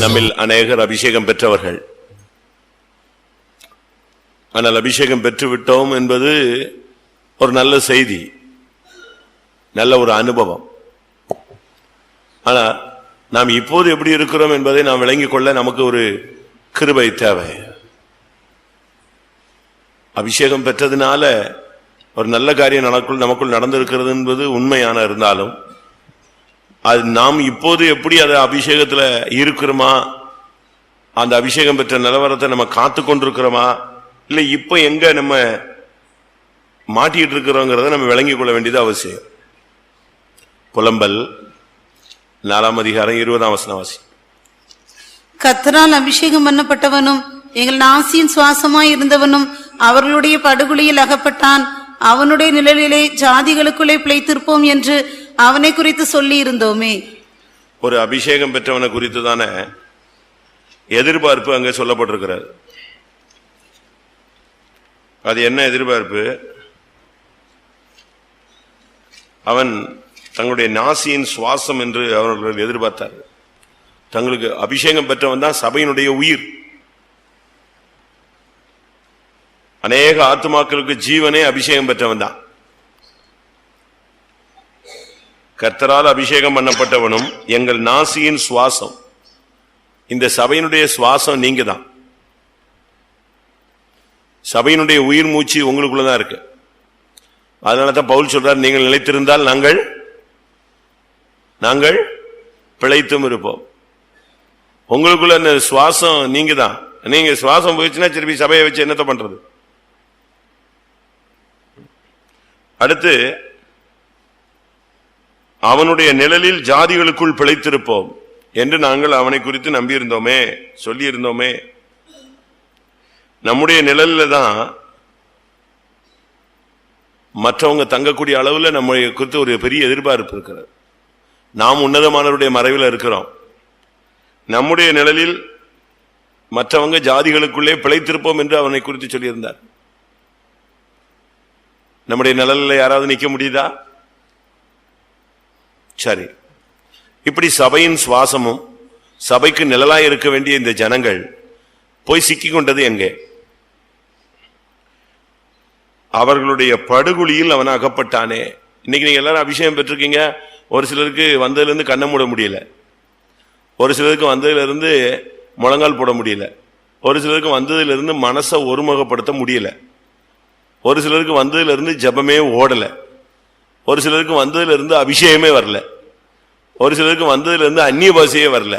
நம்மில் அநேகர் அபிஷேகம் பெற்றவர்கள். ஆனால் அபிஷேகம் பெற்றுவிட்டோம் என்பது ஒரு நல்ல செய்தி, நல்ல ஒரு அனுபவம். ஆனா நாம் இப்போது எப்படி இருக்கிறோம் என்பதை நாம் விளங்கிக் கொள்ள நமக்கு ஒரு கிருபை தேவை. அபிஷேகம் பெற்றதுனால ஒரு நல்ல காரியம் நமக்குள் நடந்திருக்கிறது என்பது உண்மையான இருந்தாலும், அது நாம் இப்போது எப்படி அதை அபிஷேகத்துல இருக்கிறோமா, அந்த அபிஷேகம் பெற்ற நிலவரத்தை நம்ம காத்து கொண்டிருக்கிறோமா, இல்லை இப்ப எங்க நம்ம மாட்டிட்டு இருக்கிறோங்கிறத நம்ம விளங்கிக் கொள்ள வேண்டியது அவசியம். புலம்பல் 4 அதிகாரம் 20ஆம் வசனம் வாசி. கர்த்தரால் அபிஷேகம் பண்ணப்பட்டவனும் எங்கள் நாசியின் சுவாசமாய் இருந்தவனும் அவர்களுடைய படுகுழியில் அகப்பட்டான். அவனுடைய நிழலிலே ஜாதிகளுக்குள்ளே பிழைத்திருப்போம் என்று அவனை குறித்து சொல்லி இருந்தோமே. ஒரு அபிஷேகம் பெற்றவனை குறித்து தானே எதிர்பார்ப்பு அங்கே சொல்லப்பட்டிருக்கிறார். அது என்ன எதிர்பார்ப்பு? அவன் தங்களுடைய நாசியின் சுவாசம் என்று அவர்கள் எதிர்பார்த்தார். தங்களுக்கு அபிஷேகம் பெற்றவன் தான் சபையினுடைய உயிர். அநேக ஆத்துமாக்களுக்கு ஜீவனே அபிஷேகம் பெற்றவன் தான். கர்த்தரால் அபிஷேகம் பண்ணப்பட்டவனும் எங்கள் நாசியின் சுவாசம். இந்த சபையினுடைய சுவாசம் நீங்க தான். சபையினுடைய உயிர் மூச்சு உங்களுக்குள்ளதான் இருக்கு. அதனாலதான் பவுல் சொல்றார், நீங்கள் நிலைத்திருந்தால் நாங்கள் பிழைத்தும் இருப்போம். உங்களுக்குள்ள இந்த சுவாசம் நீங்க தான். நீங்க சுவாசம் போயிடுச்சுன்னா திருப்பி சபையை வச்சு என்னத்த பண்றது? அடுத்து, அவனுடைய நிழலில் ஜாதிகளுக்குள் பிழைத்திருப்போம் என்று நாங்கள் அவனை குறித்து நம்பியிருந்தோமே, சொல்லி இருந்தோமே. நம்முடைய நிழல்ல தான் மற்றவங்க தங்கக்கூடிய அளவில் நம்ம குறித்து ஒரு பெரிய எதிர்பார்ப்பு இருக்கிறது. நாம் உன்னதமானவருடைய மறைவில் இருக்கிறோம். நம்முடைய நிழலில் மற்றவங்க ஜாதிகளுக்குள்ளே பிழைத்திருப்போம் என்று அவனை குறித்து சொல்லியிருந்தார். நம்முடைய நிழலில் யாராவது நிற்க முடியுதா? சரி, இப்படி சபையின் சுவாசமும் சபைக்கு நிழலாய் இருக்க வேண்டிய இந்த ஜனங்கள் போய் சிக்கிக் கொண்டது எங்கே? அவர்களுடைய படுகுழியில் அவன் அகப்பட்டானே. இன்னைக்கு நீங்க எல்லாரும் அபிஷேகம் பெற்றிருக்கீங்க. ஒரு சிலருக்கு வந்ததுல இருந்து கண்ணை மூட முடியல, ஒரு சிலருக்கு வந்ததுல இருந்து முழங்கால் போட முடியல, ஒரு சிலருக்கு வந்ததுல இருந்து மனசை ஒருமுகப்படுத்த முடியல, ஒரு சிலருக்கு வந்ததுல இருந்து ஜபமே ஓடல, ஒரு சிலருக்கு வந்ததுல இருந்து அபிஷேகமே வரல, ஒரு சிலருக்கு வந்ததுல இருந்து அந்நிய பாஷையே வரல,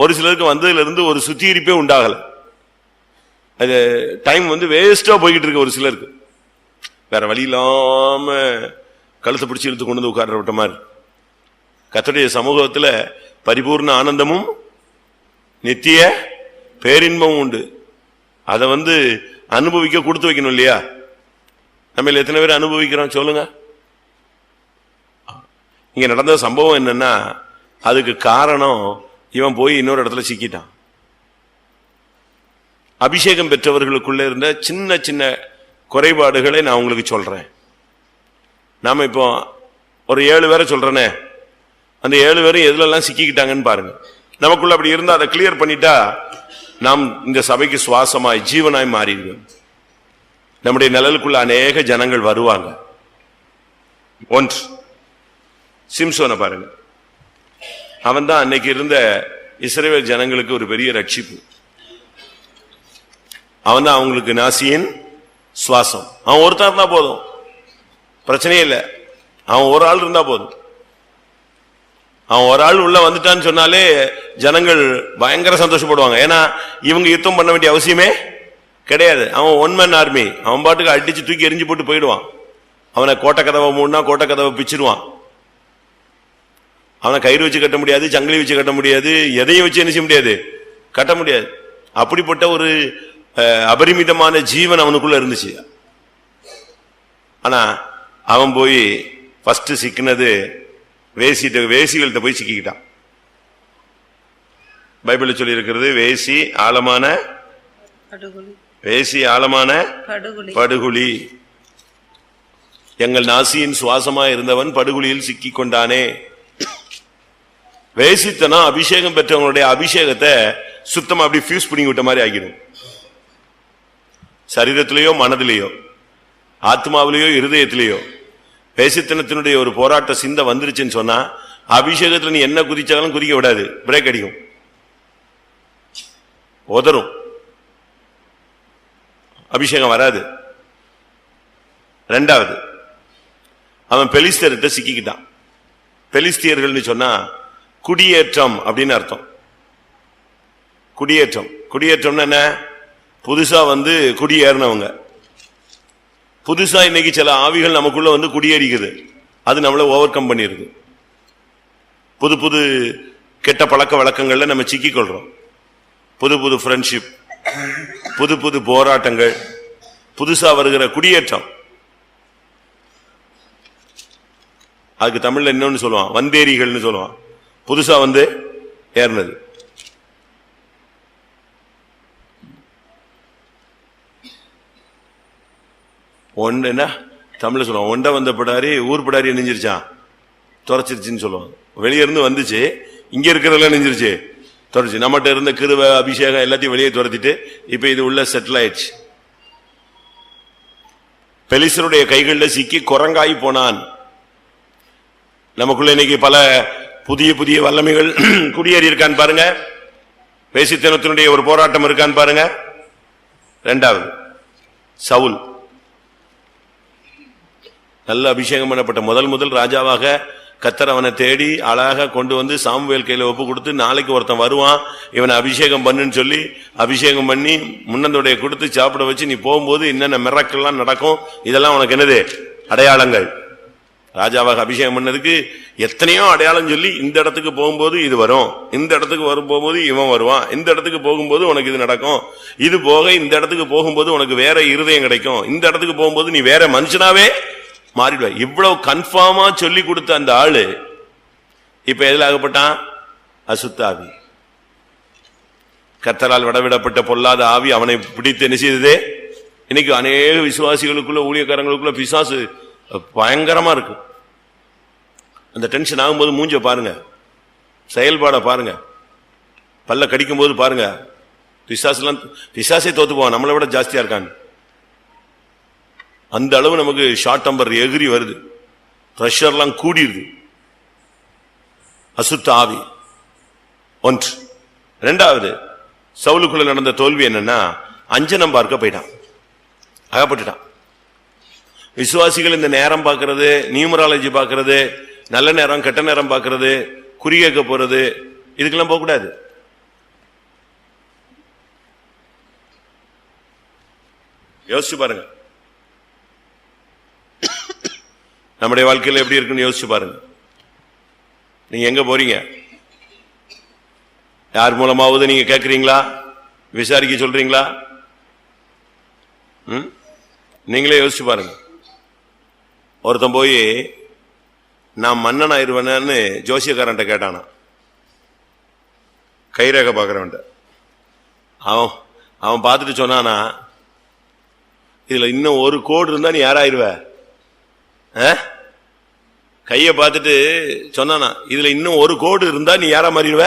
ஒரு சிலருக்கு வந்ததுல இருந்து ஒரு சுத்திகரிப்பே உண்டாகல. அது டைம் வேஸ்டா போய்கிட்டு இருக்கு. ஒரு சிலருக்கு வேற வழி இல்லாம கழுத்தை பிடிச்சி இழுத்து கொண்டு வந்து உட்கார்ற விட்ட மாதிரி. கர்த்தருடைய சமூகத்துல பரிபூர்ண ஆனந்தமும் நித்திய பேரின்பமும் உண்டு. அதை அனுபவிக்க கொடுத்து வைக்கணும் இல்லையா? நம்ம எத்தனை பேர் அனுபவிக்கிறோம் சொல்லுங்க. இங்க நடந்த சம்பவம் என்னன்னா, அதுக்கு காரணம் இவன் போய் இன்னொரு இடத்துல சிக்கிட்டான். அபிஷேகம் பெற்றவர்களுக்குள்ள இருந்த சின்ன சின்ன குறைபாடுகளை நான் உங்களுக்கு சொல்றேன். நாம இப்போ ஒரு 7 பேரை சொல்றேனே, அந்த 7 பேரும் எதுலெல்லாம் சிக்கிக்கிட்டாங்கன்னு பாருங்க. நமக்குள்ள அப்படி இருந்தா அதை கிளியர் பண்ணிட்டா நாம் இந்த சபைக்கு சுவாசமாய் ஜீவனாய் மாறிடுவோம். நம்முடைய நிழலுக்குள்ள அநேக ஜனங்கள் வருவாங்க. ஒன்று, சிம்சோனை பாருங்க. அவன் தான் அன்னைக்கு இருந்த இஸ்ரவேல் ஜனங்களுக்கு ஒரு பெரிய ரட்சிப்பு. அவன் தான் அவங்களுக்கு நாசியின் சுவாசம். அவன் ஒருத்தன் இருந்தா போதும், பிரச்சனையே இல்லை. அவன் ஒரு ஆள் இருந்தா போதும். அவன் ஒரு ஆள் உள்ள வந்துட்டான்னு சொன்னாலே ஜனங்கள் பயங்கர சந்தோஷப்படுவாங்க. ஏன்னா இவங்க யுத்தம் பண்ண வேண்டிய அவசியமே கிடையாது. அவன் ஒன் மேன் ஆர்மி. அவன் பாட்டுக்கு அடிச்சு தூக்கி எரிஞ்சு போட்டு போயிடுவான். அவனை கோட்டை கதவை மூடனா கோட்டை கதவை பிச்சிருவான். அவனை கயிறு வச்சு கட்ட முடியாது, சங்கிலி வச்சு கட்ட முடியாது, எதையும் வச்சு என்ன செய்ய முடியாது, கட்ட முடியாது. அப்படிப்பட்ட ஒரு அபரிமிதமான ஜீவன் அவனுக்குள்ள இருந்துச்சு. ஆனா அவன் போய் ஃபர்ஸ்ட் சிக்கினது வேசிகள்கிட்ட போய் சிக்கிக்கிட்டான். பைபிள் சொல்லி இருக்கிறது, வேசி ஆழமான படுகுழி. எங்கள் நாசியின் சுவாசமா இருந்தவன் படுகுழியில் சிக்கிக் கொண்டானே. வேசித்தனம் அபிஷேகம் பெற்றவங்களுடைய அபிஷேகத்தை சுத்தமா அப்படி ஃபியூஸ் பண்ணி விட்ட மாதிரி ஆகிடும். சரீரத்திலேயோ மனதிலேயோ ஆத்மாவிலேயோ இருதயத்திலேயோ வேசித்தனத்தினுடைய ஒரு போராட்ட சிந்தை வந்துருச்சுன்னு சொன்னா அபிஷேகத்துல நீ என்ன குதிச்சாலும் குதிக்க விடாது, பிரேக் அடிக்கும், உதரும், அபிஷேகம் வராது. ரெண்டாவது, அவன் பெலிஸ்தர்கிட்ட சிக்கிக்கிட்டான். பெலிஸ்தியர்கள் சொன்னா குடியேற்றம் அப்படின்னு அர்த்தம். குடியேற்றம், குடியேற்றம்னா என்ன? புதுசா குடியேறினவங்க. புதுசா இன்னைக்கு சில ஆவிகள் நமக்குள்ள குடியேறிக்குது, அது நம்மள ஓவர் கம் பண்ணிருது. புது புது கெட்ட பழக்க வழக்கங்கள்ல நம்ம சிக்கிக்கொள்றோம். புது புது ஃப்ரெண்ட்ஷிப், புது புது போராட்டங்கள், புதுசா வருகிற குடியேற்றம். அதுக்கு தமிழ்ல இன்னொன்னு சொல்லுவான், வந்தேரிகள்னு சொல்லுவான். புதுசா ஏறினது. ஒன்று என்ன தமிழ்ல சொல்லுவான், ஒண்ட வந்த பிடாரி ஊர் பிடாரி நெஞ்சிருச்சான், துறைச்சிருச்சுன்னு சொல்லுவாங்க. வெளியே இருந்து வந்துச்சு, இங்க இருக்கிறதெல்லாம் நெஞ்சிருச்சு, துறைச்சு. நம்மகிட்ட இருந்த கிருவை அபிஷேகம் எல்லாத்தையும் வெளியே துரத்திட்டு இப்ப இது உள்ள செட்டில் ஆயிடுச்சு. பெலிஸ்தருடைய கைகளில் சிக்கி குரங்காய் போனான். நமக்குள்ள இன்னைக்கு பல புதிய புதிய வல்லமைகள் குடியேறி இருக்கான்னு பாருங்க. வேசித்தனத்தினுடைய ஒரு போராட்டம் இருக்கான்னு பாருங்க. இரண்டாவது, சவுல் நல்ல அபிஷேகம் பண்ணப்பட்ட முதல் ராஜாவாக கர்த்தர் அவனை தேடி அழகாக கொண்டு சாமுவேல் கையில ஒப்பு கொடுத்து, நாளைக்கு ஒருத்தன் வருவான் இவனை அபிஷேகம் பண்ணுன்னு சொல்லி அபிஷேகம் பண்ணி முன்னந்தோடைய கொடுத்து சாப்பிட வச்சு, நீ போகும்போது என்னென்ன மிரக்கெல்லாம் நடக்கும், இதெல்லாம் உனக்கு என்னது அடையாளங்கள். ராஜாவாக அபிஷேகம் பண்ணதுக்கு எத்தனையோ அடையாளம் சொல்லி, இந்த இடத்துக்கு போகும்போது இது வரும், இந்த இடத்துக்கு போகும்போது இவன் வருவான், இந்த இடத்துக்கு போகும்போது உனக்கு இது நடக்கும், இது போக இந்த இடத்துக்கு போகும்போது உனக்கு வேற இருதயம் கிடைக்கும், இந்த இடத்துக்கு போகும்போது நீ வேற மனுஷனாவே மாறிடுவ. இவ்வளவு கன்ஃபார்மா சொல்லி கொடுத்த அந்த ஆளு இப்ப எதுல ஆகப்பட்டான்? அசுத்த ஆவி. கர்த்தரால் விடவிடப்பட்ட பொல்லாத ஆவி அவனை பிடித்து என்ன செய்ததே? இன்னைக்கு அநேக விசுவாசிகளுக்குள்ள ஊழியக்காரங்களுக்குள்ள பிசாசு பயங்கரமா இருக்கு. அந்த டென்ஷன் ஆகும்போது மூஞ்ச பாருங்க, செயல்பாட பாருங்க, பல்ல கடிக்கும் போது பாருங்க. பிசாசே தோத்து போவான், நம்மளை விட ஜாஸ்தியா இருக்கான். அந்த அளவு நமக்கு ஷார்ட் டெம்பர் எகிரி வருது, பிரஷர்லாம் கூடிடுது. அசுத்த ஆவி ஒன்று. இரண்டாவது, சவுலுக்குள்ள நடந்த தோல்வி என்னன்னா, அஞ்சனம் பார்க்க போயிட்டான், அகப்பட்டுட்டான். விசுவாசிகள் இந்த நேரம் பார்க்கறது, நியூமராலஜி பார்க்கறது, நல்ல நேரம் கெட்ட நேரம் பார்க்கறது, குறியேக்க போறது, இதுக்கெல்லாம் போக கூடாது. யோசிச்சு பாருங்க, நம்முடைய வாழ்க்கையில் எப்படி இருக்குன்னு யோசிச்சு பாருங்க. நீங்க எங்க போறீங்க? யார் மூலமாவது நீங்க கேட்கறீங்களா? விசாரிக்க சொல்றீங்களா? நீங்களே யோசிச்சு பாருங்க. ஒருத்தன் போய் நான் மன்னன் ஆயிடுவேன்னு ஜோசியக்காரன்ட்ட கேட்டானா, கைரேகை பார்க்கறவன்ட்ட. அவன் பார்த்துட்டு சொன்னானா, இதுல இன்னும் ஒரு கோடு இருந்தா நீ யாராயிருவ? கைய பார்த்துட்டு சொன்னானா, இதுல இன்னும் ஒரு கோடு இருந்தா நீ யாரா மாறிடுவ?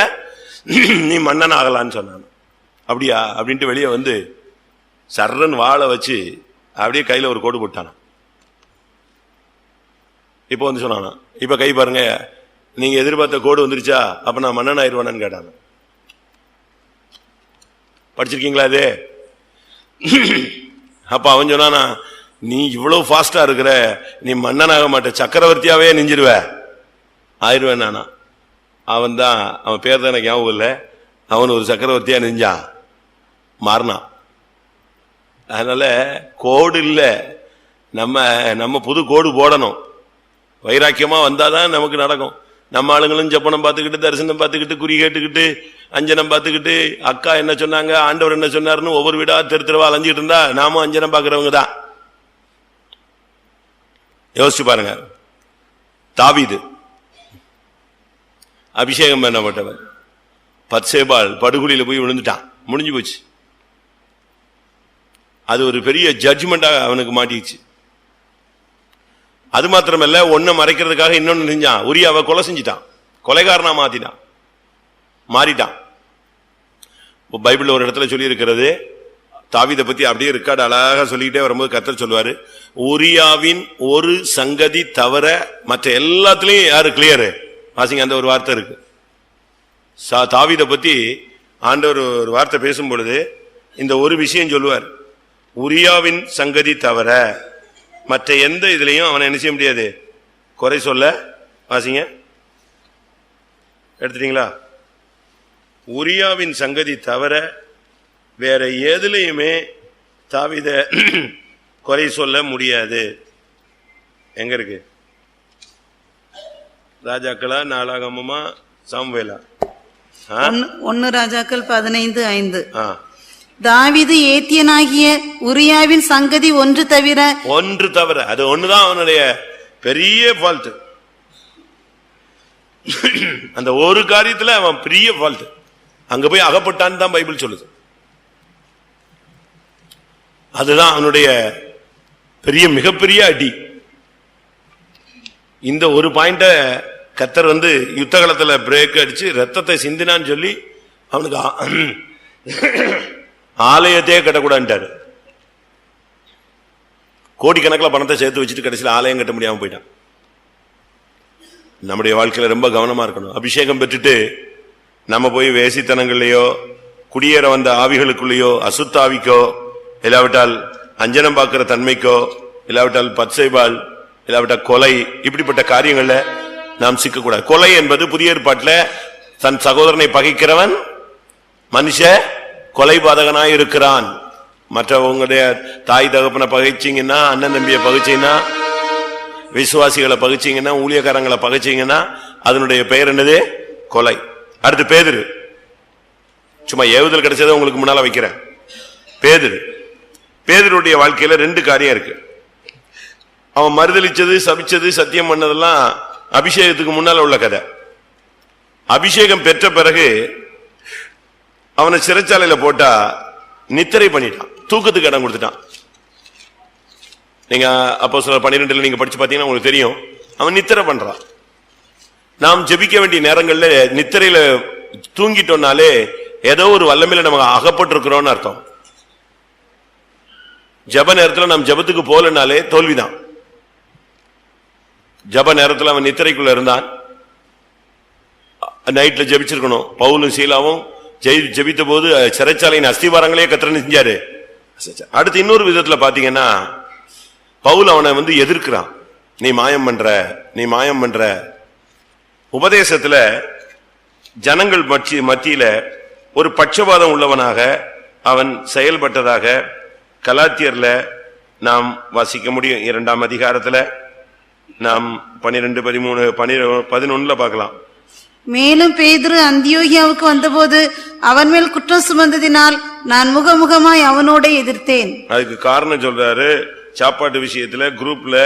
நீ மன்னன் ஆகலான்னு சொன்னான். அப்படியா அப்படின்ட்டு வெளியே சர்றன் வாழை வச்சு அப்படியே கையில ஒரு கோடு போட்டானா. இப்ப சொன்னானா, இப்ப கை பாருங்க, நீங்க எதிர்பார்த்த கோடு வந்துருச்சா? அப்ப நான் மன்னன் ஆயிடுவானு கேட்டாங்க. படிச்சிருக்கீங்களா அது? அப்ப அவன் சொன்னானா, நீ இவ்வளவு ஃபாஸ்டா இருக்கிற, நீ மன்னனாக மாட்ட, சக்கரவர்த்தியாவே நெஞ்சிருவ, ஆயிடுவேன் நானா. அவன் தான், அவன் பேர் தான் எனக்கு ஞாபகம் இல்லை, அவன் ஒரு சக்கரவர்த்தியா நெஞ்சான், மாறினான். அதனால கோடு இல்ல, நம்ம புது கோடு போடணும். வைராக்கியமா வந்தாதான் நமக்கு நடக்கும். நம்ம ஆளுங்களும் ஜப்பனம் பார்த்துக்கிட்டு, தரிசனம் பார்த்துக்கிட்டு, குறி கேட்டுக்கிட்டு, அஞ்சனம் பார்த்துக்கிட்டு, அக்கா என்ன சொன்னாங்க, ஆண்டவர் என்ன சொன்னாருன்னு ஒவ்வொரு வீடா தெருவா அலைஞ்சிட்டு இருந்தா நாமும் அஞ்சனம் பார்க்கிறவங்க தான். யோசிச்சு பாருங்க. தாவீது அபிஷேகம் பண்ணப்பட்டவன், பத்சேபாள் படுகொலியில போய் விழுந்துட்டான், முடிஞ்சு போச்சு. அது ஒரு பெரிய ஜட்ஜ்மெண்டாக அவனுக்கு மாட்டிச்சு. அது மாத்திரமல்ல, ஒன்ன மறைக்கிறதுக்காக இன்னொன்னு செஞ்சான், உரியாவை கொலை செஞ்சிட்டான், கொலைகாரனா மாத்திட்டான். மாறிட்டான். பைபிள் ஒரு இடத்துல சொல்லி இருக்கிறது, தாவீதை பத்தி அப்படியே ரெக்கார்டு அழகா சொல்லிக்கிட்டே வரும்போது கர்த்தர் சொல்லுவாரு, உரியாவின் ஒரு சங்கதி தவிர மற்ற எல்லாத்துலயும் யாரு கிளியரு? வாசிங்க, அந்த ஒரு வார்த்தை இருக்கு. தாவீதை பத்தி ஆண்டவர் ஒரு வார்த்தை பேசும் பொழுது இந்த ஒரு விஷயம் சொல்லுவார், உரியாவின் சங்கதி தவிர மற்ற எந்த இதுலயும் அவனை என்ன செய்ய முடியாது, குறை சொல்ல. வாசிங்க, எடுத்துட்டீங்களா? உரியாவின் சங்கதி தவிர வேற எதுலையுமே தாவீதை குறை சொல்ல முடியாது. எங்க இருக்கு? ராஜாக்களா, நாளாகமமா, சாமுவேலா? 1 ராஜாக்கள் 15:5. தாவீது ஏத்தியனாகிய உரியாவின் சங்கதி ஒன்று தவிர அது ஒண்ணுதான் அவனுடைய பெரிய ஃபால்ட். அந்த ஒரு காரியத்துல அவன் பெரிய ஃபால்ட். அங்க போய் அகப்பட்டான்னு தான் பைபிள் சொல்லுது. அதுதான் அவனுடைய பெரிய மிகப்பெரிய அடி. இந்த ஒரு பாயிண்ட கர்த்தர் யுத்த காலத்துல பிரேக் அடிச்சு ரத்தத்தை சிந்தினான்னு சொல்லி அவனுக்கு ஆலயத்தையே கட்டக்கூடாதுட்டாரு. கோடிக்கணக்கில் பணத்தை சேர்த்து வச்சுட்டு கடைசியில் ஆலயம் கட்ட முடியாம போயிட்டான். நம்முடைய வாழ்க்கையில ரொம்ப கவனமா இருக்கணும். அபிஷேகம் பெற்றுட்டு நம்ம போய் வேசித்தனங்கள்லயோ, குடியேற வந்த ஆவிகளுக்குள்ளேயோ, அசுத்தாவிக்கோ, இல்லாவிட்டால் அஞ்சனம் பார்க்கிற தன்மைக்கோ, இல்லாவிட்டால் பச்சைபால், இல்லாவிட்டால் கொலை, இப்படிப்பட்ட காரியங்கள்ல நாம் சிக்கக்கூடாது. கொலை என்பது புதிய ஏற்பாட்டுல தன் சகோதரனை பகைக்கிறவன் மனுஷ கொலைபாதகனாய் இருக்கிறான். மற்றவங்களுடைய தாய் தகப்பனை பகைச்சிங்கன்னா, அண்ணன் தம்பியை பகைச்சிங்கன்னா, விசுவாசிகளை பகைச்சிங்கன்னா, ஊழியக்காரங்களை பகைச்சிங்கன்னா அதனுடைய பெயர் என்னது? கொலை. அடுத்து பேதுரு. சும்மா ஏவுதல் கிடைச்சதை உங்களுக்கு முன்னால வைக்கிறேன். பேதுருடைய வாழ்க்கையில 2 காரியம் இருக்கு. அவன் மறுதளிச்சது, சபிச்சது, சத்தியம் பண்ணதெல்லாம் அபிஷேகத்துக்கு முன்னால உள்ள கதை. அபிஷேகம் பெற்ற பிறகு அவனை சிறைச்சாலையில போட்டா நித்திரை பண்ணிட்டான், தூக்கத்துக்கு இடம் கொடுத்துட்டான். நீங்க அப்போஸ்தலர் 12 நீங்க படிச்சு பாத்தீங்கன்னா உங்களுக்கு தெரியும், அவன் நித்திரை பண்றான். நாம் ஜெபிக்க வேண்டிய நேரங்கள்ல நித்திரையில தூங்கிட்டோம்னாலே ஏதோ ஒரு வல்லமையில நம்ம அகப்பட்டிருக்கிறோம்னு அர்த்தம். ஜப நேரத்தில் நாம் ஜபத்துக்கு போலனாலே தோல்விதான். ஜப நேரத்தில் அவன் நித்திரைக்குள்ள இருந்தான். நைட்ல ஜபிச்சிருக்கணும். பவுலும் சீலாவும் ஜபித்த போது சிறைச்சாலையின் அஸ்திவாரங்களே கர்த்தர் செஞ்சாரு. அடுத்து இன்னொரு விதத்துல பாத்தீங்கன்னா, பவுல் அவனை எதிர்க்கிறான். நீ மாயம் பண்ற. உபதேசத்துல ஜனங்கள் மத்தியில ஒரு பட்சபாதம் உள்ளவனாக அவன் செயல்பட்டதாக கலாத்தியர்ல நாம் வாசிக்க முடியும். 2ஆம் அதிகாரத்துல நாம் 12, 13, 11 பார்க்கலாம். மேலும் பேதுரு அந்தியோகியாவுக்கு வந்தபோது அவன் மேல் குற்றம் சுமந்ததினால் நான் முகமுகமாய் அவனோட எதிர்த்தேன். அதுக்கு காரணம் சொல்றாரு. சாப்பாட்டு விஷயத்துல குரூப்ல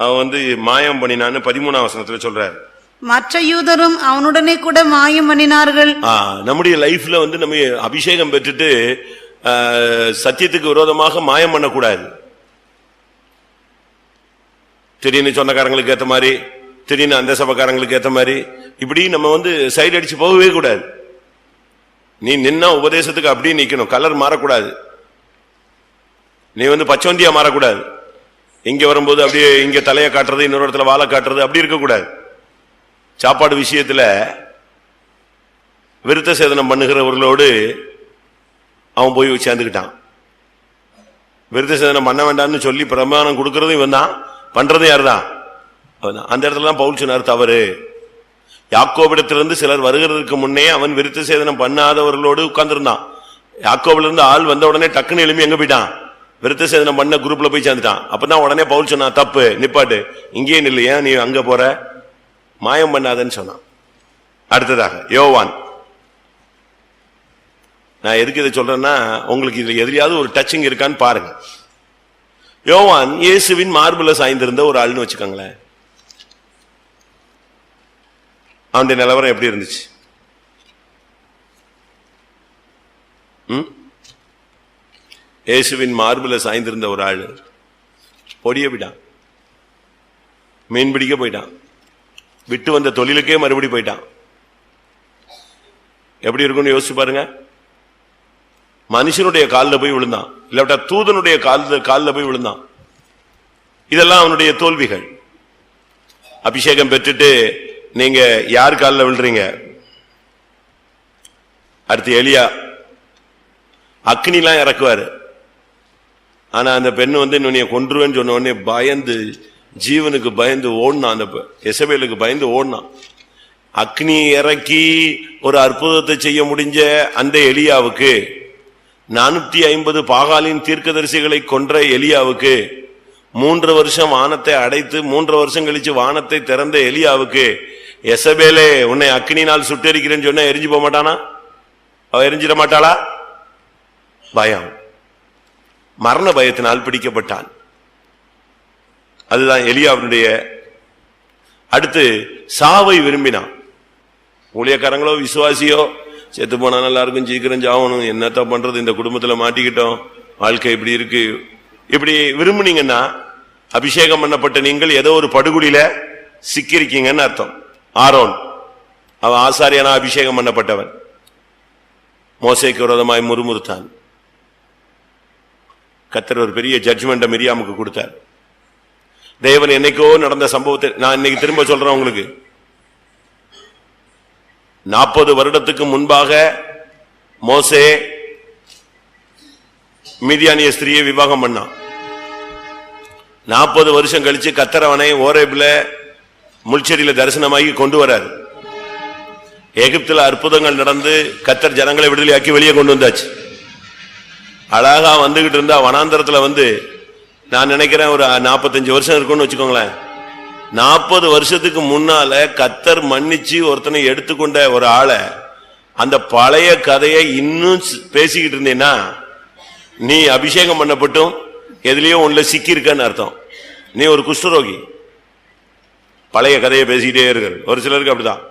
அவன் மாயம் பண்ணினான்னு 13ஆம் வசனத்துல சொல்றாரு. மற்ற யூதரும் அவனுடனே கூட மாயம் பண்ணினார்கள். நம்முடைய லைஃப்ல நம்ம அபிஷேகம் பெற்றுட்டு சத்தியத்துக்கு விரோதமாக மாயம் பண்ணக்கூடாது. திடீர்னு சொந்தக்காரங்களுக்கு ஏத்த மாதிரி, திடீர்னு அந்த சபைக்காரங்களுக்கு ஏத்த மாதிரி, இப்படி நம்ம சைடு அடிச்சு போகவே கூடாது. நீ நின்னா உபதேசத்துக்கு அப்படியே நிக்கணும். கலர் மாறக்கூடாது. நீ பச்சவந்தியா மாறக்கூடாது. இங்க வரும்போது அப்படியே இங்க தலையை காட்டுறது, இன்னொரு இடத்துல வாழை காட்டுறது, அப்படி இருக்கக்கூடாது. சாப்பாடு விஷயத்துல விருத்த சேதனம் பண்ணுகிறவர்களோடு அவன் போய் சேர்ந்துக்கிட்டான். விருத்த சேதனம் பண்ண வேண்டாம்னு சொல்லி பிரமாணம் கொடுக்கறதும் இவன் தான், பண்றதும் யாரு தான்? அந்த இடத்துல தான் பவுல் சொன்னார் தவறு. யாக்கோபிடத்திலிருந்து சிலர் வருகிறதுக்கு முன்னே அவன் விருத்த சேதனம் பண்ணாதவர்களோடு உட்கார்ந்துருந்தான். யாக்கோபில இருந்து ஆள் வந்த உடனே டக்குன்னு எழுப்பி எங்க போயிட்டான்? விருத்த சேதனம் பண்ண குரூப்ல போய் சேர்ந்துட்டான். அப்பதான் உடனே பவுல் சொன்னான், தப்பு, நிப்பாட்டு, இங்கே நில்லு, ஏன் நீ அங்க போற, மாயம் பண்ணாதன்னு சொன்னான். அடுத்ததாக யோவான். நான் எதுக்கு இதை சொல்றேன்னா, உங்களுக்கு இதுல எதிரியாவது ஒரு டச்சிங் இருக்கான்னு பாருங்க. யோவான் இயேசுவின் மார்புல சாய்ந்திருந்த ஒரு ஆள்னு வச்சுக்கோங்களேன். அவனுடைய நிலவரம் எப்படி இருந்துச்சு? இயேசுவின் மார்புல சாய்ந்திருந்த ஒரு ஆள் பொடிய விட்டான், மீன் பிடிக்க போயிட்டான், விட்டு வந்த தொழிலுக்கே மறுபடி போயிட்டான். எப்படி இருக்கும்னு யோசிச்சு பாருங்க. மனுஷனுடைய காலில் போய் விழுந்தான், இல்லாவிட்டா தூதனுடைய காலில் போய் விழுந்தான். இதெல்லாம் அவனுடைய தோல்விகள். அபிஷேகம் பெற்றுட்டு நீங்க யார் காலில் விழுறீங்க? அடுத்து எலியா அக்னிலாம் இறக்குவாரு. ஆனா அந்த பெண்ணு நீ கொன்றுவேன்னு சொன்ன உடனே பயந்து, ஜீவனுக்கு பயந்து ஓடினான். அந்த எசபேலுக்கு பயந்து ஓடினான். அக்னி இறக்கி ஒரு அற்புதத்தை செய்ய முடிஞ்ச அந்த எலியாவுக்கு, 450 பாகாலின் தீர்க்கதரிசிகளை கொன்ற எலியாவுக்கு, 3 வருஷம் வானத்தை அடைத்து 3 வருஷம் கழிச்சு வானத்தை திறந்த எலியாவுக்கு, எசபேலே உன்னை அக்னினால் சுட்டெரிக்கிறேன்னு சொன்னா எரிஞ்சு போக மாட்டானா? அவ எரிஞ்சிட மாட்டாளா? பயம், மரண பயத்தினால் பிடிக்கப்பட்டான். அதுதான் எலியாவுடைய. அடுத்து சாவை விரும்பினான். ஊழியக்காரங்களோ விசுவாசியோ செத்து போனா நல்லா இருக்கும், சீக்கிரம் சாவணும், என்னத்தான் பண்றது, இந்த குடும்பத்துல மாட்டிக்கிட்டோம், வாழ்க்கை இப்படி இருக்கு, இப்படி விரும்புனீங்கன்னா அபிஷேகம் பண்ணப்பட்ட நீங்கள் ஏதோ ஒரு படுகுழியில சிக்கிருக்கீங்கன்னு அர்த்தம். ஆரோன் அவன் ஆசாரியனா அபிஷேகம் பண்ணப்பட்டவன். மோசேக்கு விரோதமாய் முறுமுறுத்தான். கர்த்தர் ஒரு பெரிய ஜட்ஜ்மெண்ட் மிரியாமுக்கு கொடுத்தார். தேவன் என்னைக்கோ நடந்த சம்பவத்தை நான் இன்னைக்கு திரும்ப சொல்றேன் உங்களுக்கு. 40 வருடத்துக்கு முன்பாக மோசே மீதியானிய ஸ்திரியை விவாகம் பண்ணான். 40 வருஷம் கழிச்சு கர்த்தர் அவனை ஓரேபில முள்செடியில தரிசனமாகி கொண்டு வரார். எகிப்துல அற்புதங்கள் நடந்து கர்த்தர் ஜனங்களை விடுதலையாக்கி வெளியே கொண்டு வந்தாச்சு. அழகா வந்துகிட்டு இருந்தா வனாந்தரத்துல நான் நினைக்கிறேன் ஒரு 45 வருஷம் இருக்கும்னு வச்சுக்கோங்களேன். 40 வருஷத்துக்கு முன்னால கர்த்தர் மன்னிச்சு ஒருத்தனை எடுத்துக்கொண்ட ஒரு ஆளை, அந்த பழைய கதையை இன்னும் பேசிக்கிட்டு இருந்தேன்னா நீ அபிஷேகம் பண்ணப்பட்டும் எதுலயோ ஒண்ணுல சிக்கி இருக்கன்னு அர்த்தம். நீ ஒரு குஷ்டரோகி. பழைய கதையை பேசிக்கிட்டே இருக்க. ஒரு சிலருக்கு அப்படிதான்,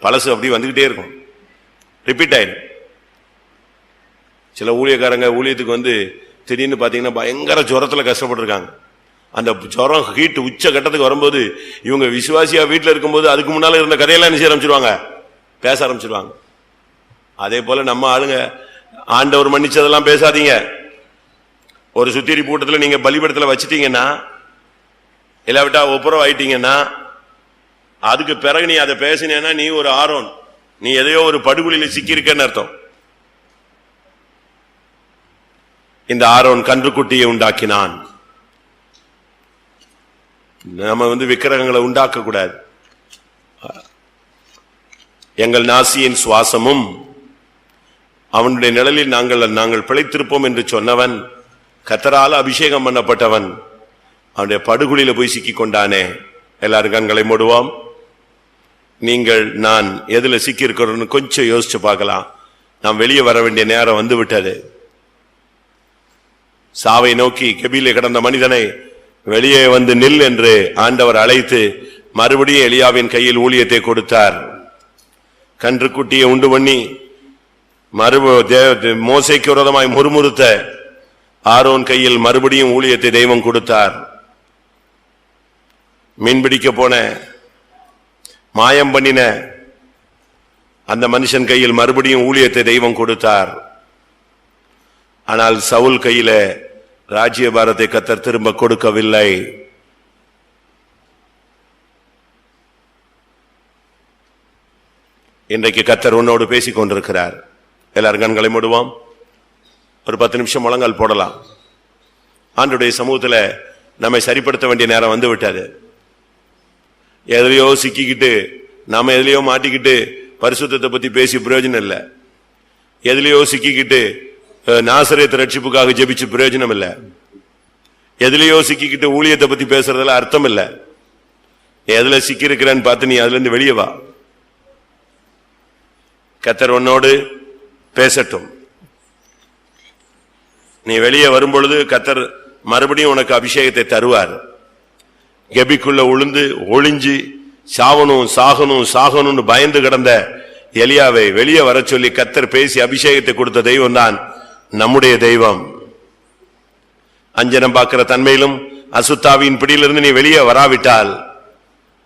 பழசு அப்படி வந்துகிட்டே இருக்கும், ரிப்பீட் ஆயிடும். சில ஊழியக்காரங்க ஊழியத்துக்கு திடீர்னு பாத்தீங்கன்னா பயங்கர ஜுரத்துல கஷ்டப்பட்டிருக்காங்க. அந்த ஜுரம் ஹீட் உச்ச கட்டத்துக்கு வரும்போது இவங்க விசுவாசியா வீட்டுல இருக்கும்போது அதுக்கு முன்னால இருந்த கதையெல்லாம் என்ன செய்ய ஆரம்பிச்சிருவாங்க, பேச ஆரம்பிச்சிருவாங்க. அதே போல நம்ம ஆளுங்க ஆண்டவர் மன்னிச்சதெல்லாம் பேசாதீங்க. ஒரு சுத்திரி கூட்டத்துல நீங்க பலிபடத்துல வச்சிட்டீங்கன்னா, இல்லாவிட்டா ஒப்புரவு ஆயிட்டீங்கன்னா, அதுக்கு பிறகு நீ அதை பேசினேன்னா நீ ஒரு ஆரோன், நீ எதையோ ஒரு படுகொலியில சிக்கியிருக்கன்னு அர்த்தம். இந்த ஆரோன் கன்றுக்குட்டியை உண்டாக்கினான். நம்ம விக்கிரகங்களை உண்டாக்க கூடாது. எங்கள் நாசியின் சுவாசமும் அவனுடைய நிழலில் நாங்கள் பிழைத்திருப்போம் என்று சொன்னவன், கர்த்தரால் அபிஷேகம் பண்ணப்பட்டவன், அவனுடைய படுகுழியில போய் சிக்கிக் கொண்டானே. எல்லாரும் கண்களை மூடுவோம். நீங்கள் நான் எதுல சிக்கி இருக்கிறோன்னு கொஞ்சம் யோசிச்சு பார்க்கலாம். நாம் வெளியே வர வேண்டிய நேரம் வந்து விட்டது. சாவை நோக்கி கெபிலே கிடந்த மனிதனை வெளியே நில் என்று ஆண்டவர் அழைத்து மறுபடியும் எலியாவின் கையில் ஊழியத்தை கொடுத்தார். கன்றுக்குட்டியை உண்டு பண்ணி மோசேக்கு விரோதமாய் முறுமுறுத்த ஆரோன் கையில் மறுபடியும் ஊழியத்தை தெய்வம் கொடுத்தார். மீன்பிடிக்க போன மாயம் பண்ணின அந்த மனுஷன் கையில் மறுபடியும் ஊழியத்தை தெய்வம் கொடுத்தார். ஆனால் சவுல் கையில ராஜ்யபாரத்தை கர்த்தர் திரும்ப கொடுக்கவில்லை. இன்றைக்கு கர்த்தர் உன்னோடு பேசிக் கொண்டிருக்கிறார். எல்லாரும் கண்களை மூடுவோம். ஒரு 10 நிமிஷம் முழங்கால் போடலாம். ஆண்டவருடைய சமூகத்தில் நம்மை சரிப்படுத்த வேண்டிய நேரம் வந்து விட்டது. எதுலையோ சிக்கிக்கிட்டு நாம எதுலையோ மாட்டிக்கிட்டு பரிசுத்தத்தை பத்தி பேசி பிரயோஜனம் இல்லை. எதுலையோ சிக்கிக்கிட்டு நாசரேத்து ரட்சிப்புக்காக ஜெபிச்சு பிரயோஜனம் இல்லை. எதுலையோ சிக்கிக்கிட்டு ஊழியத்தை பத்தி பேசுறதுல அர்த்தம் இல்லை. எதுல சிக்கி இருக்கிறேன்னு பார்த்து நீ அதுல இருந்து வெளியே வா. கர்த்தர் உன்னோடு பேசட்டும். நீ வெளியே வரும்பொழுது கர்த்தர் மறுபடியும் உனக்கு அபிஷேகத்தை தருவார். கெபிக்குள்ள உளுந்து ஒளிஞ்சு சாவணும் சாகணும் சாகணும்னு பயந்து கிடந்த எலியாவை வெளியே வர சொல்லி கர்த்தர் பேசி அபிஷேகத்தை கொடுத்த தெய்வம் தான் நம்முடைய தெய்வம். அஞ்சனம் பார்க்கிற தன்மையிலும் அசுத்தாவின் பிடியிலிருந்து நீ வெளியே வராவிட்டால்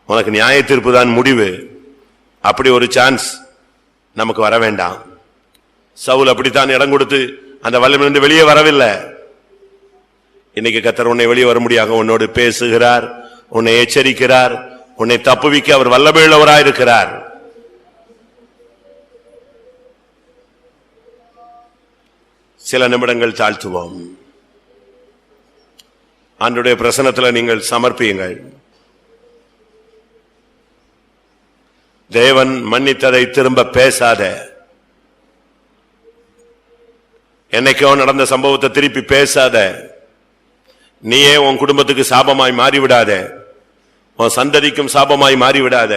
உனக்கு நியாய தீர்ப்பு தான் முடிவு. அப்படி ஒரு சான்ஸ் நமக்கு வர வேண்டாம். சவுல் அப்படித்தான் இடம் கொடுத்து அந்த வல்லமையிலிருந்து வெளியே வரவில்லை. இன்னைக்கு கர்த்தர் உன்னை வெளியே வர முடியாத உன்னோடு பேசுகிறார், உன்னை எச்சரிக்கிறார், உன்னை தப்புவிக்க அவர் வல்லமையுள்ளவராயிருக்கிறார். சில நிமிடங்கள் தாழ்த்துவோம். ஆண்டவருடைய பிரசன்னத்தில் நீங்கள் சமர்ப்பியுங்கள். தேவன் மன்னித்ததை திரும்ப பேசாத. என்னைக்கோ நடந்த சம்பவத்தை திருப்பி பேசாத. நீயே உன் குடும்பத்துக்கு சாபமாய் மாறிவிடாத, உன் சந்ததிக்கும் சாபமாய் மாறிவிடாத.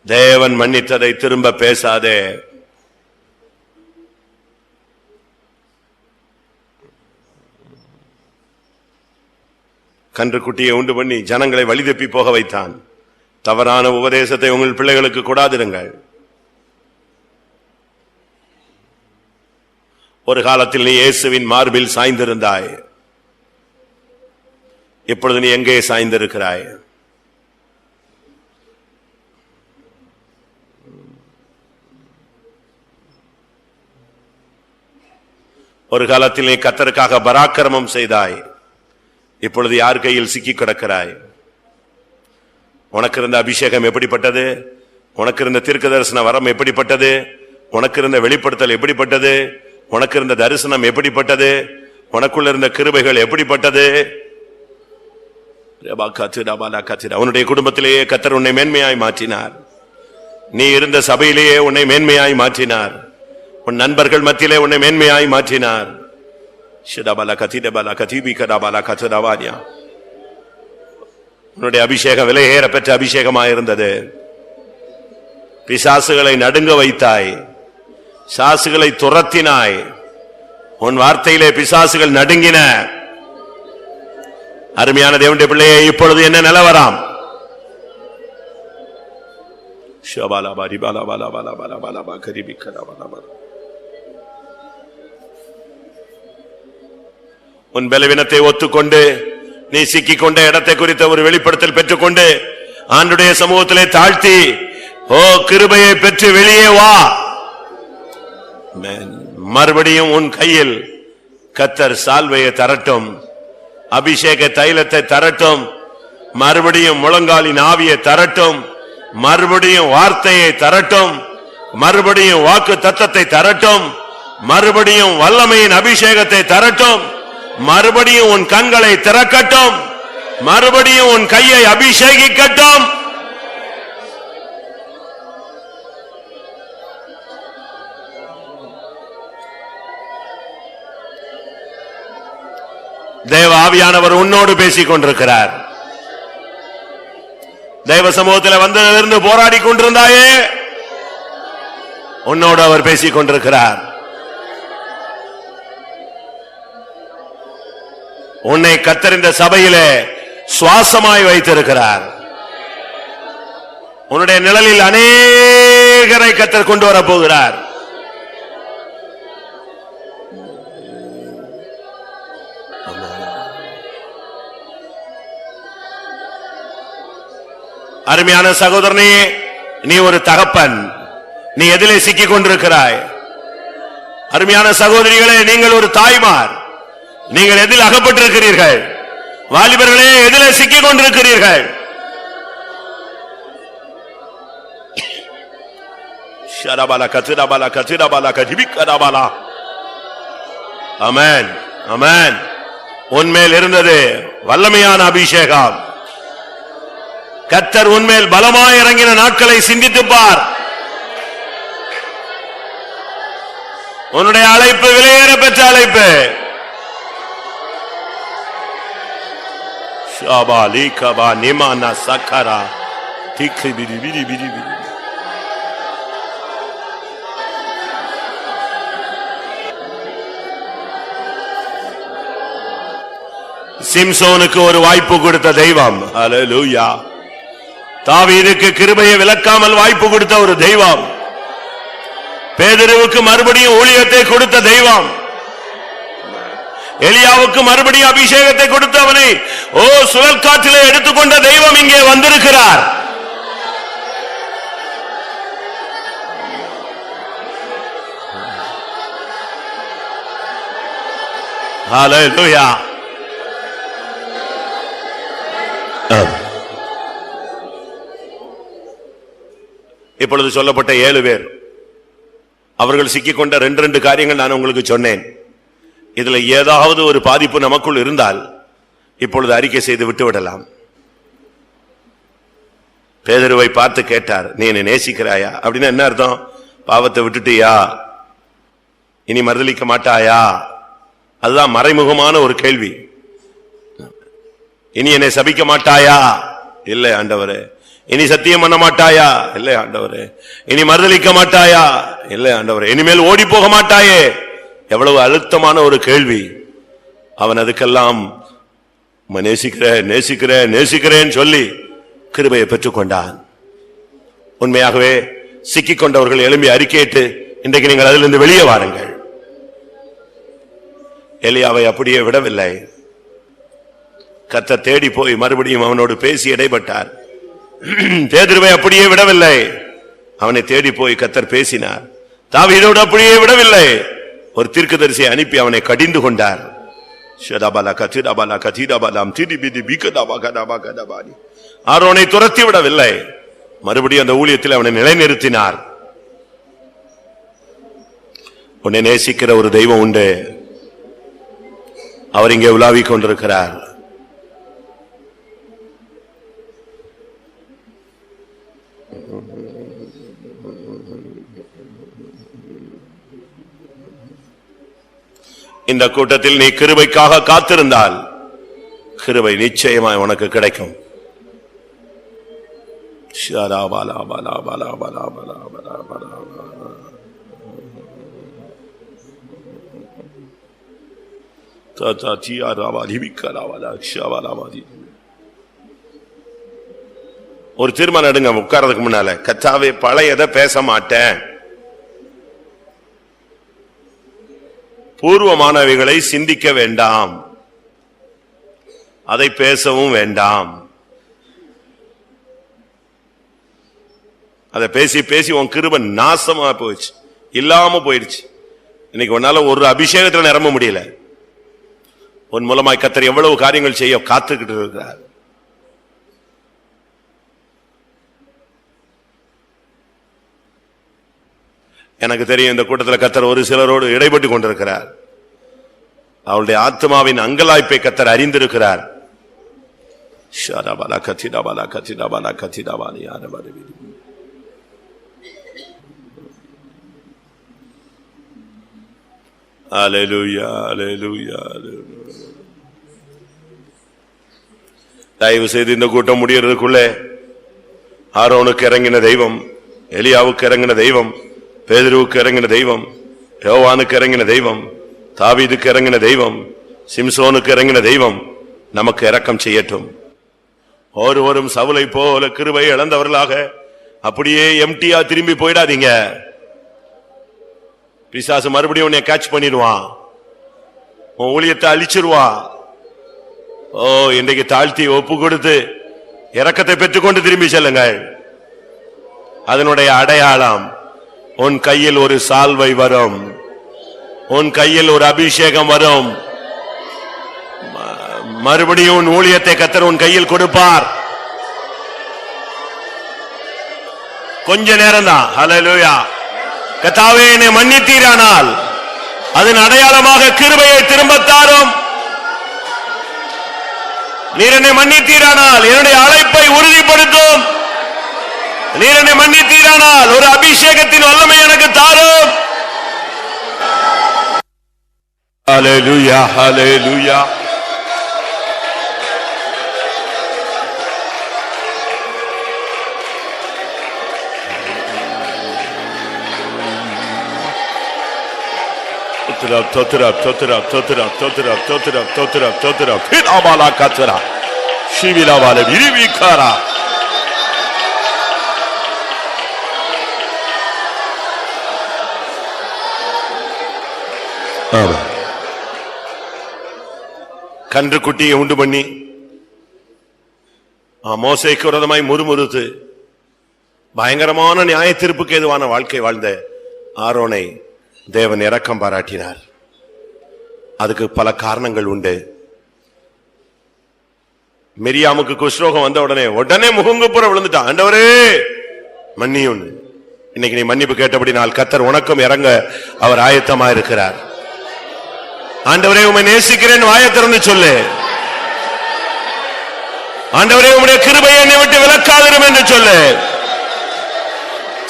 தேவன் மன்னித்ததை திரும்ப பேசாதே. கன்றுக்குட்டியை உண்டு பண்ணி ஜனங்களை வழிதப்பி போக வைத்தான். தவறான உபதேசத்தை உங்கள் பிள்ளைகளுக்கு கொடாதிருங்கள். ஒரு காலத்தில் நீ இயேசுவின் மார்பில் சாய்ந்திருந்தாய். இப்பொழுது நீ எங்கே சாய்ந்திருக்கிறாய்? ஒரு காலத்தில் நீ கர்த்தருக்காக பராக்கிரமம் செய்தாய். இப்பொழுது யார் கையில் சிக்கி கிடக்கிறாய்? உனக்கு இருந்த அபிஷேகம் எப்படிப்பட்டது? உனக்கு இருந்த தீர்க்க தரிசன வரம் எப்படிப்பட்டது? உனக்கு இருந்த வெளிப்படுத்தல் எப்படிப்பட்டது? உனக்கு இருந்த தரிசனம் எப்படிப்பட்டது? உனக்குள்ள இருந்த கிருபைகள் எப்படிப்பட்டது? உன்னுடைய குடும்பத்திலேயே கர்த்தர் உன்னை மேன்மையாய் மாற்றினார். நீ இருந்த சபையிலேயே உன்னை மேன்மையாய் மாற்றினார். உன் நண்பர்கள் மத்தியிலே உன்னை மேன்மையாய் மாற்றினார். உன்னுடைய அபிஷேகம் விலையேற பெற்ற அபிஷேகமாயிருந்தது. பிசாசுகளை நடுங்க வைத்தாய், சாசுகளை துரத்தினாய். உன் வார்த்தையிலே பிசாசுகள் நடுங்கின. அருமையான தேவனுடைய பிள்ளையே, இப்பொழுது என்ன நிலவரம்? உன் பலவீனத்தை ஒத்துக்கொண்டு நீ சிக்கிக் கொண்ட இடத்தை குறித்த ஒரு வெளிப்படுத்தல் பெற்றுக்கொண்டு ஆண்டவருடைய சமூகத்திலே தாழ்த்தி, ஓ கிருபையை பெற்று வெளியே வா. மறுபடியும் உன் கையில் கர்த்தர் சால்வையை தரட்டும், அபிஷேக தைலத்தை தரட்டும், மறுபடியும் முழங்காலின் ஆவியை தரட்டும், மறுபடியும் வார்த்தையை தரட்டும், மறுபடியும் வாக்கு தத்தத்தை தரட்டும், மறுபடியும் வல்லமையின் அபிஷேகத்தை தரட்டும், மறுபடியும் உன் கண்களை திறக்கட்டும், மறுபடியும் உன் கையை அபிஷேகிக்கட்டும். தேவ ஆவியானவர் உன்னோடு பேசிக் கொண்டிருக்கிறார். தேவ சமூகத்தில் வந்ததிலிருந்து போராடி கொண்டிருந்தாயே, உன்னோடு அவர் பேசிக் கொண்டிருக்கிறார். உன்னை கர்த்தர் இந்த சபையிலே சுவாசமாய் வைத்திருக்கிறார். உன்னுடைய நிழலில் அநேகரை கர்த்தர் கொண்டு வரப் போகிறார். அருமையான சகோதரனே, நீ ஒரு தகப்பன், நீ எதிலே சிக்கிக் கொண்டிருக்கிறாய்? அருமையான சகோதரிகளே, நீங்கள் ஒரு தாய்மார், நீங்கள் எதில் அகப்பட்டிருக்கிறீர்கள்? வாலிபர்களே, எதிலே சிக்கிக் கொண்டிருக்கிறீர்கள்? ஆமென், ஆமென். உன்மேல் இருந்தது வல்லமையான அபிஷேகம். கர்த்தர் உன்மேல் பலமாய் இறங்கின நாட்களை சிந்தித்து பார். உன்னுடைய அழைப்பு விலையேற பெற்ற அழைப்பு. ஷாபாலி கபா நிமானா சக்கரா திக்கு பிரி பிரி பிரி பிரி. சிம்சோனுக்கு ஒரு வாய்ப்பு கொடுத்த தெய்வம். ஹல்லேலூயா. தாவீதுக்கு கிருபையை விலக்காமல் வாய்ப்பு கொடுத்த ஒரு தெய்வம். பேதுருவுக்கு மறுபடியும் ஊழியத்தை கொடுத்த தெய்வம். எலியாவுக்கு மறுபடியும் அபிஷேகத்தை கொடுத்தவனை சுழல் காற்றிலே எடுத்துக்கொண்ட தெய்வம் இங்கே வந்திருக்கிறார். ஹல்லேலூயா. இப்பொழுது சொல்லப்பட்ட 7 பேர் அவர்கள் சிக்கிக்கொண்ட 2 காரியங்கள் நான் உங்களுக்கு சொன்னேன். இதுல ஏதாவது ஒரு பாதிப்பு நமக்குள் இருந்தால் இப்பொழுது அறிக்கை செய்து விட்டு விடலாம். பேதுருவை பார்த்து கேட்டார், நீ என்னை நேசிக்கிறாயா? அப்படின்னா என்ன அர்த்தம்? பாவத்தை விட்டுட்டியா? இனி மறுதலிக்க மாட்டாயா? அதுதான் மறைமுகமான ஒரு கேள்வி. இனி என்னை சபிக்க மாட்டாயா? இல்லை ஆண்டவரே. இனி சத்தியம் பண்ண மாட்டாயா? இல்லை ஆண்டவரே. இனி மறுதலிக்க மாட்டாயா? இல்லை ஆண்டவரே. இனிமேல் ஓடி போக மாட்டாயே? எவ்வளவு அழுத்தமான ஒரு கேள்வி. அவன் அதுக்கெல்லாம் நேசிக்கிறேன் நேசிக்கிறேன் நேசிக்கிறேன் சொல்லி கிருபையை பெற்றுக்கொண்டான். உண்மையாகவே சிக்கிக் கொண்டவர்கள் எழும்பி அறிக்கையிட்டு இன்றைக்கு நீங்கள் அதிலிருந்து வெளியே வாருங்கள். எலியாவை அப்படியே விடவில்லை. கர்த்தர் தேடி போய் மறுபடியும் அவனோடு பேசி இடைப்பட்டார். பேதுருவை அப்படியே விடவில்லை. அவனை தேடி போய் கர்த்தர் பேசினார். தாவீதோடு அப்படியே விடவில்லை. ஒரு தீர்க்கதரிசியை அனுப்பி அவனை கடிந்து கொண்டார். ஆரோனை துரத்தி விடவில்லை. மறுபடியும் அந்த ஊழியத்தில் அவனை நிலைநிறுத்தினார். உன்னை நேசிக்கிற ஒரு தெய்வம் உண்டு. அவர் இங்கே உலாவிக் கொண்டிருக்கிறார். இந்த கூட்டத்தில் நீ கிருபைக்காக காத்திருந்தால் கிருபை நிச்சயமாய் உனக்கு கிடைக்கும். ஒரு தீர்மானம் எடுங்க உட்கார்றதுக்கு முன்னால. கர்த்தாவே, பழையதை பேச மாட்டேன். பூர்வமானவைகளை சிந்திக்க வேண்டாம். அதை பேசவும் வேண்டாம். அதை பேசி பேசி உன் கிருபை நாசமா போயிடுச்சு, இல்லாம போயிடுச்சு. இன்னைக்கு உன்னால ஒரு அபிஷேகத்துல நிரம்ப முடியல. உன் மூலமாய் கர்த்தர் எவ்வளவு காரியங்கள் செய்ய காத்துக்கிட்டு இருக்கிறார். எனக்கு தெரியும் இந்த கூட்டத்தில் கர்த்தர் ஒரு சிலரோடு இடைப்பட்டு கொண்டிருக்கிறார். அவளுடைய ஆத்மாவின் அங்கலாய்ப்பை கர்த்தர் அறிந்திருக்கிறார். அல்லேலூயா, அல்லேலூயா. தயவு செய்து இந்த கூட்டம் முடியறதுக்குள்ளே ஆரோனுக்கு இறங்கின தெய்வம், எலியாவுக்கு இறங்கின தெய்வம், பேதுருவுக்கு இறங்கின தெய்வம், யோவானுக்கு இறங்கின தெய்வம், தாவீதுக்கு இறங்கின தெய்வம், சிம்சோனுக்கு இறங்கின தெய்வம் நமக்கு இரக்கம் செய்யட்டும். ஒருவரும் சவுலை போல கிருபை இழந்தவர்களாக அப்படியே எம்டியா திரும்பி போயிடாதீங்க. பிசாசு மறுபடியும் உன்னை கேட்ச் பண்ணிடுவான், உன் ஊழியத்தை அழிச்சிருவான். ஓ, இன்றைக்கு தாழ்த்தி ஒப்பு கொடுத்து இரக்கத்தை பெற்றுக்கொண்டு திரும்பி செல்லுங்கள். அதனுடைய அடையாளம் உன் கையில் ஒரு சால்வை வரும், உன் கையில் ஒரு அபிஷேகம் வரும். மறுபடியும் உன் ஊழியத்தை கர்த்தர் உன் கையில் கொடுப்பார். கொஞ்ச நேரம் தான். ஹல்லேலூயா. கர்த்தாவே, என்னை மன்னித்தீரானால் அதன் அடையாளமாக கிருபையை திரும்பத்தாரும். நீர் என்னை மன்னித்தீரானால் என்னுடைய அழைப்பை உறுதிப்படுத்தும். நீர் என்னை மன்னித்தீரானால் ஒரு அபிஷேகத்தின் வல்லமை எனக்கு தாரும். ஹல்லேலூயா, ஹல்லேலூயா. கன்று குட்டியை உண்டு பண்ணி மோசேக்கு விரோதமாய் முறுமுறுத்து பயங்கரமான நியாய தீர்ப்புக்கு ஏதுவான வாழ்க்கை வாழ்ந்த ஆரோனை தேவன் இரக்கம் பாராட்டினார். அதுக்கு பல காரணங்கள் உண்டு. மிரியாமுக்கு குஷ்ரோகம் வந்த உடனே முகங்குப்புற விழுந்துட்டான். ஆண்டவரே மன்னியும். இன்னைக்கு நீ மன்னிப்பு கேட்டபடி நாள் கர்த்தர் உனக்கும் இறங்க அவர் ஆயத்தமா இருக்கிறார். ஆண்டவரே உம்மை நேசிக்கிறேன் வாயை திறந்து சொல்லு. ஆண்டவரே உம்முடைய கிருபையை என்னை விட்டு விலக்காதிரும் என்று சொல்லு.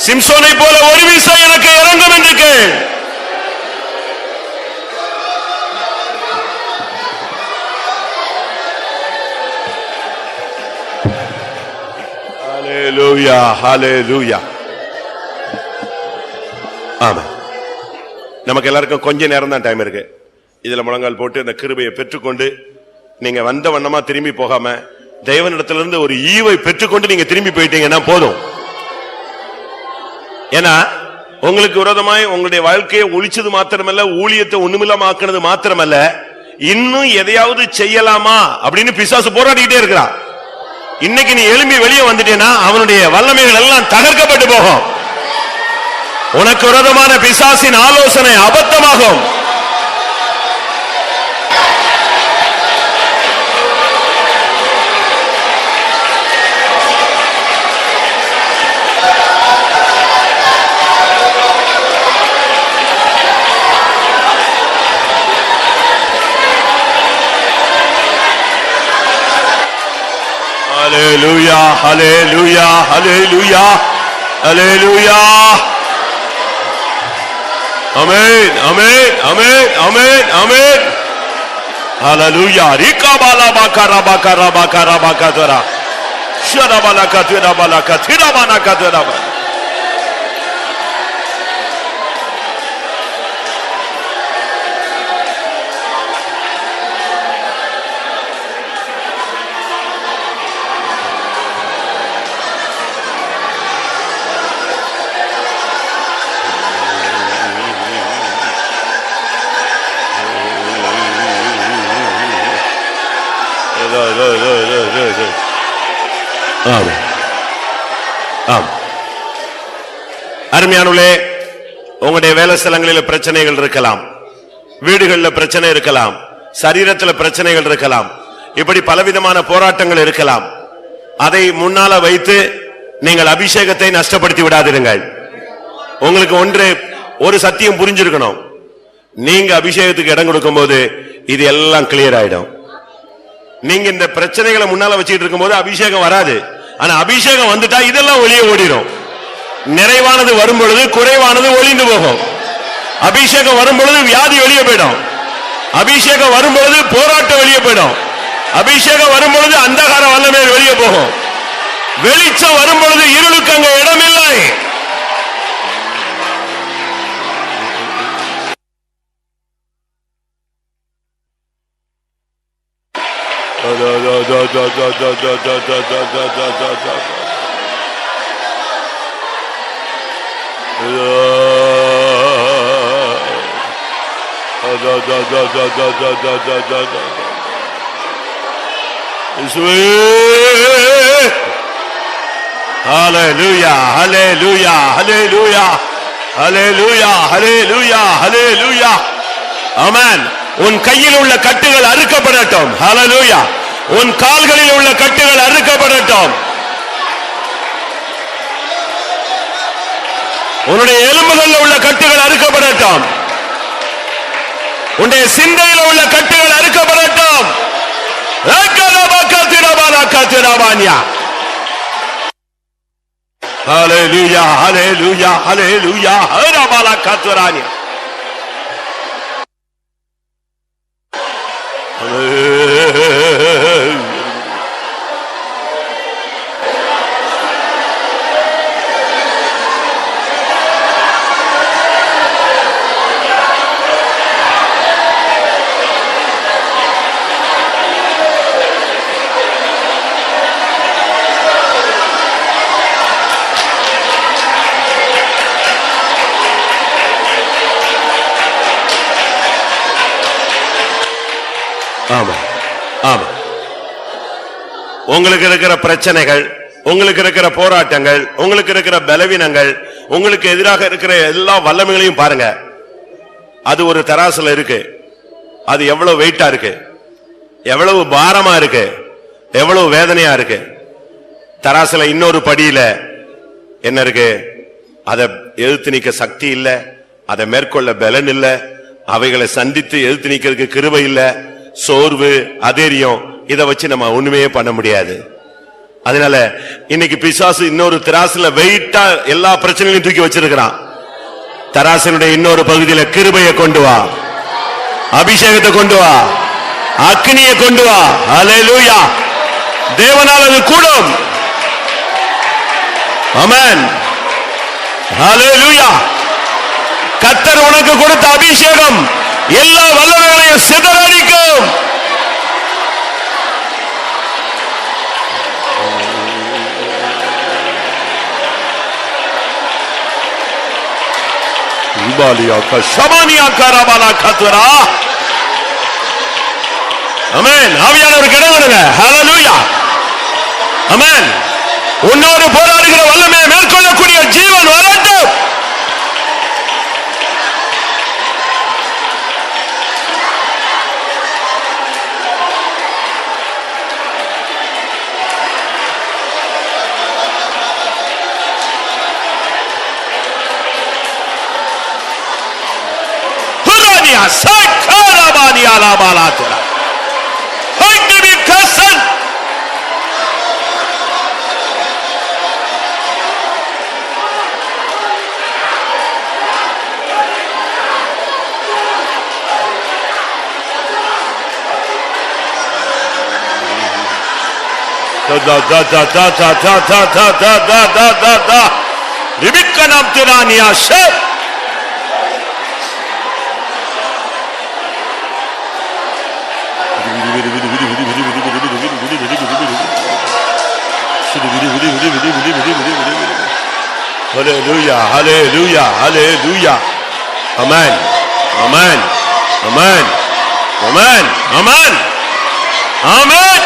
சிம்சோனை போல ஒரு வீசா எனக்கு இறங்கும் என்று கேள். ஹல்லேலூயா, ஹல்லேலூயா. ஆமா, நமக்கு எல்லாருக்கும் கொஞ்ச நேரம் தான் டைம் இருக்கு. இதுல முழங்கால் போட்டு இந்த கிருபையை பெற்றுக்கொண்டு நீங்க வந்த வண்ணமா திரும்பி போகாம தேவனிடத்திலிருந்து ஒரு ஈவை பெற்றுக்கொண்டு நீங்க திரும்பி போயிட்டீங்கன்னா போதும். ஏன்னா உங்களுக்கு விரோதமாய் உங்களுடைய வாழ்க்கையை ஒழிச்சது மாத்திரமல்ல, ஊழியத்தை ஒண்ணுமில்லாம ஆக்குனது மாத்திரமல்ல, இன்னும் எதையாவது செய்யலாமா அப்படின்னு பிசாசு போராடிக்கிட்டே இருக்கிறான். இன்னைக்கு நீ எழும்பி வெளியே வந்துட்டேன்னா அவனுடைய வல்லமைகள் எல்லாம் தகர்க்கப்பட்டு போகும். உனக்கு விரோதமான பிசாசின் ஆலோசனை அபத்தமாகும். Hallelujah, hallelujah, hallelujah, hallelujah. Amen, amen, amen, amen, amen. Hallelujah. Rika bala bakara bakara bakara bakara. Shara bala katira bala katira bana katira. அருமையானவர்களே, உங்களுடைய வேலை ஸ்தலங்களில் பிரச்சனைகள் இருக்கலாம், வீடுகளில் பிரச்சனை இருக்கலாம், சரீரத்தில் பிரச்சனைகள் இருக்கலாம், இப்படி பலவிதமான போராட்டங்கள் இருக்கலாம். அதை முன்னால வைத்து நீங்கள் அபிஷேகத்தை நஷ்டப்படுத்தி விடாதீர்கள். உங்களுக்கு ஒரு சத்தியம் புரிஞ்சிருக்கணும். நீங்க அபிஷேகத்துக்கு இடம் கொடுக்கும் போது இது எல்லாம் கிளியர் ஆயிடும். நீங்க இந்த பிரச்சனைகளை முன்னால வச்சுட்டு இருக்கும் போது அபிஷேகம் வராது. ஆனா அபிஷேகம் வந்துட்டா இதெல்லாம் வெளியே ஓடிடும். நிறைவானது வரும் பொழுது குறைவானது ஒளிந்து போகும். அபிஷேகம் வரும் பொழுது வியாதி வெளியே போயிடும். அபிஷேகம் வரும் பொழுது போராட்டம் வெளியே போயிடும். அபிஷேகம் வரும் பொழுது அந்தகார வல்லமை வெளியே போகும். வெளிச்சம் வரும் பொழுது இருளுக்கு அங்க இடமில்லை. Hallelujah, hallelujah, hallelujah, hallelujah, hallelujah, hallelujah. Amen. உன் கையில் உள்ள கட்டுகள் அறுக்கப்படட்டும். ஹல்லேலூயா. உன் கால்களில் உள்ள கட்டுகள் அறுக்கப்படட்டும். உன்னுடைய எலும்புகளில் உள்ள கட்டுகள் அறுக்கப்படட்டும். உன்னுடைய சிந்தையில் உள்ள கட்டுகள் அறுக்கப்படட்டும். ஹல்லேலூயா, ஹல்லேலூயா, ஹல்லேலூயா. ஹரபாலா கத்துரானியா. ஆமா, ஆமா. உங்களுக்கு இருக்கிற பிரச்சனைகள், உங்களுக்கு இருக்கிற போராட்டங்கள், உங்களுக்கு இருக்கிற பலவீனங்கள், உங்களுக்கு எதிராக இருக்கிற எல்லா வல்லமைகளையும் பாருங்க. அது ஒரு தராசுல இருக்கு. அது எவ்வளவு வெயிட்டா இருக்கு, எவ்வளவு பாரமா இருக்கு, எவ்வளவு வேதனையா இருக்கு. தராசுல இன்னொரு படியில என்ன இருக்கு? அதை எதிர்த்து நிக்க சக்தி இல்ல, அதை மேற்கொள்ள பலன் இல்ல, அவைகளை சந்தித்து எதிர்த்து நிக்கிறதுக்கு கிருபை இல்ல, சோர்வு, அதேரியம். இதை வச்சு நம்ம ஒண்ணுமே பண்ண முடியாது. அதனால இன்னைக்கு பிசாசு இன்னொரு தராசுல வெயிட்டா எல்லா பிரச்சனைகளையும் தூக்கி வச்சிருக்கிறான். தராசனுடைய இன்னொரு பகுதியில கிருபையை கொண்டு வா, அபிஷேகத்தை கொண்டு வா, அக்னியை கொண்டு வா. அல்லேலூயா. தேவனால் அது கூடும். ஆமென். அல்லேலூயா. கர்த்தர் உனக்கு கொடுத்த அபிஷேகம் எல்லா வல்லமைகளையும் சிதறடிக்கும். ஆவியானவர் கிடவனுங்க. ஹல்லேலூயா. ஆமென். உன்னோடு போராடுகிற வல்லமையை மேற்கொள்ளக்கூடிய ஜீவன் வரட்டும். Hallelujah, hallelujah, hallelujah. Amen, amen, amen, amen, amen, amen.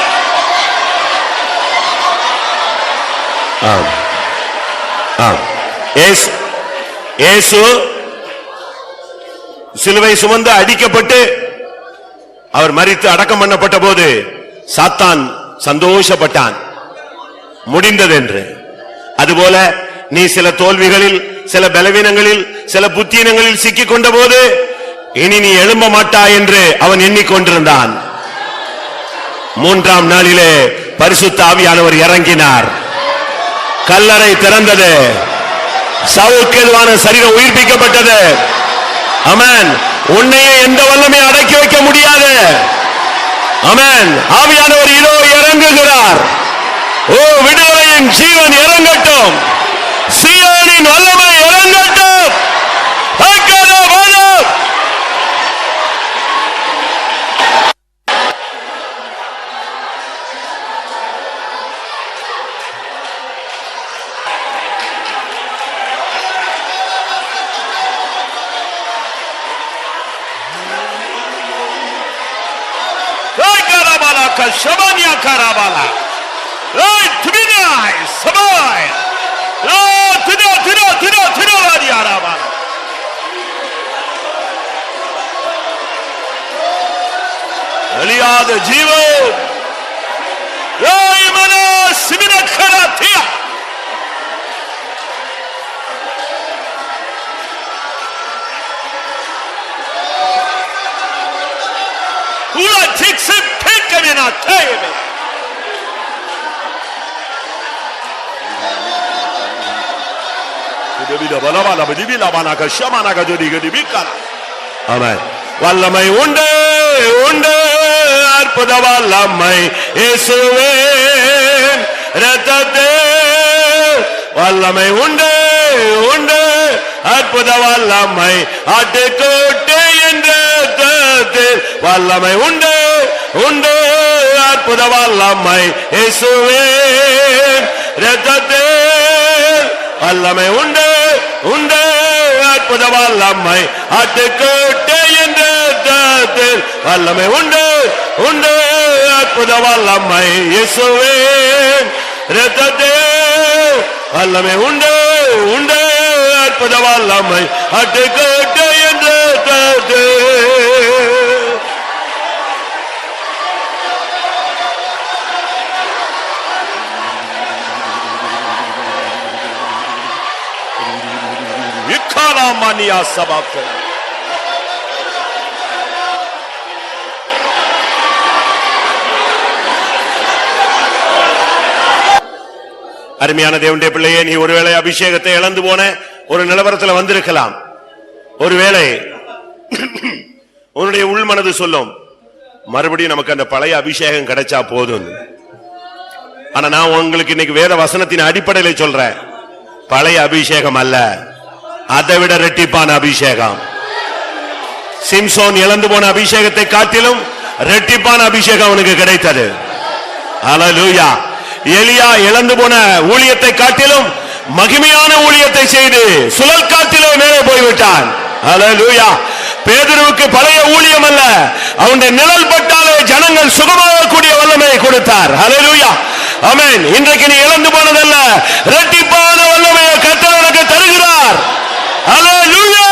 இயேசு சிலுவை சுமந்து அடிக்கப்பட்டு அவர் மரித்து அடக்கம் பண்ணப்பட்ட போது சாத்தான் சந்தோஷப்பட்டான், முடிந்தது என்று. அதுபோல நீ சில தோல்விகளில், சில பலவீனங்களில், சில புத்தீனங்களில் சிக்கிக் கொண்ட போது இனி நீ எழும்ப மாட்டாய் என்று அவன் எண்ணிக்கொண்டிருந்தான். மூன்றாம் நாளிலே பரிசுத்த ஆவியானவர் இறங்கினார், கல்லறை திறந்தது, சவுலுக்கு எதிரான சரீரம் உயிர்ப்பிக்கப்பட்டது. ஆமென். உன்னையே எந்த வல்லமையும் அடக்கி வைக்க முடியாது. ஆமென். ஆவியானவர் இதோ இறங்குகிறார். ஓ, விடுதலையின் ஜீவன் இறங்கட்டும், சீயோனின் வல்லமை இறங்கட்டும். Shabania Karabala. Oh, Tibinai, Sabai. Oh, Tino, Yaraba. Eliya the Jivo. Oh, Imana Simina Karatia. Who takes him? Not tell me. Amen. வல்லமை உண்டு உண்டு, அற்புத வல்லமை இயேசுவின் இரத்தத்தில். வல்லமை உண்டு உண்டு, அற்புத வல்லமை ஆட்டுக்குட்டியின் இரத்தத்தில். வல்லமை உண்டு உண்டு, அற்புத வல்லமை இயேசுவின் இரத்தத்தில். வல்லமை உண்டு உண்டு, அற்புத வல்லமை ஆட்டுக்குட்டியின் இரத்தத்தில். வல்லமை உண்டு உண்டு, அற்புத வல்லமை இயேசுவின் இரத்தத்தில். வல்லமை உண்டு உண்டு, அற்புத வல்லமை ஆட்டுக்குட்டியின் இரத்தத்தில். ரீகபலாமணியா சபாக்க. அருமையான தேவனுடைய பிள்ளையே, நீ ஒருவேளை அபிஷேகத்தை இழந்து போன ஒரு நிலவரத்தில் வந்திருக்கலாம். ஒருவேளை உன்னுடைய உள்மனது சொல்லும், மறுபடியும் நமக்கு அந்த பழைய அபிஷேகம் கிடைச்சா போதும். ஆனா நான் உங்களுக்கு இன்னைக்கு வேத வசனத்தின் அடிப்படையில் சொல்றேன், பழைய அபிஷேகம் அல்ல, அதை விட இரட்டிப்பான அபிஷேகம். சிம்சோன் இழந்து போன அபிஷேகத்தை காட்டிலும் இரட்டிப்பான அபிஷேகம் அவனுக்கு கிடைத்தது. ஹல்லேலூயா. எலியா இழந்து போன ஊழியத்தை காட்டிலும் மகிமையான ஊழியத்தை செய்து சுழல் காட்டிலே மேலே போய்விட்டான். ஹல்லேலூயா. பேதுருவுக்கு பழைய ஊழியம் அல்ல, அவனுடைய நிழல் பட்டாலே ஜனங்கள் சுகமாகக்கூடிய வல்லமையை கொடுத்தார். ஹல்லேலூயா. ஆமென். இன்றைக்கு நீ இழந்து போனதல்ல, இரட்டிப்பான வல்லமையை கர்த்தர் உனக்கு தருகிறார். ஹல்லேலூயா.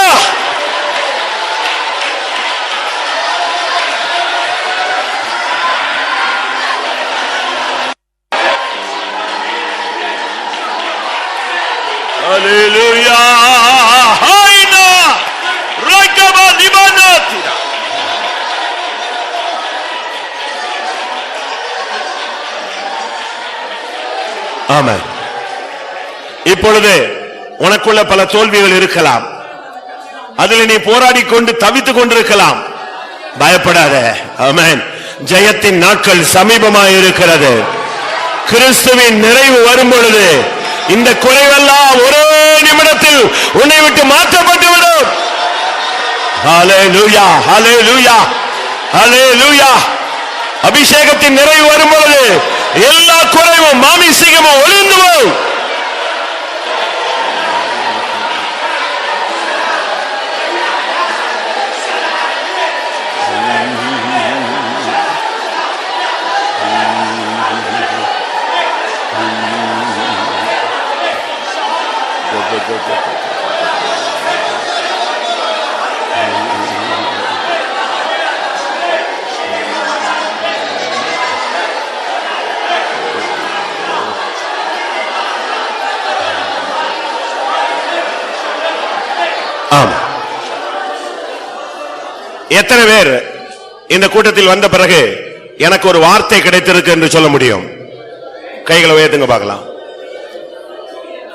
Hallelujah. Haina rakaba libanatira. ஆமென். இப்பொழுது உனக்குள்ள பல தோல்விகள் இருக்கலாம், அதில் நீ போராடி கொண்டு தவித்துக் கொண்டிருக்கலாம். பயப்படாத. ஆமென். ஜெயத்தின் நாட்கள் சமீபமாக இருக்கிறது. கிறிஸ்துவின் நிறைவு வரும் பொழுது இந்த குறைவெல்லாம் ஒரே நிமிடத்தில் உன்னை விட்டு மாற்றப்பட்டு விடும். ஹல்லேலூயா, ஹல்லேலூயா, ஹல்லேலூயா. அபிஷேகத்தின் நிறைவு வரும்போது எல்லா குறைவும் மாமிசீகமும் ஒளிந்து போகும். எத்தனை பேர் இந்த கூட்டத்தில் வந்த பிறகு எனக்கு ஒரு வார்த்தை கிடைத்திருக்கு என்று சொல்ல முடியும்? கைகளை உயர்த்துங்க பார்க்கலாம்.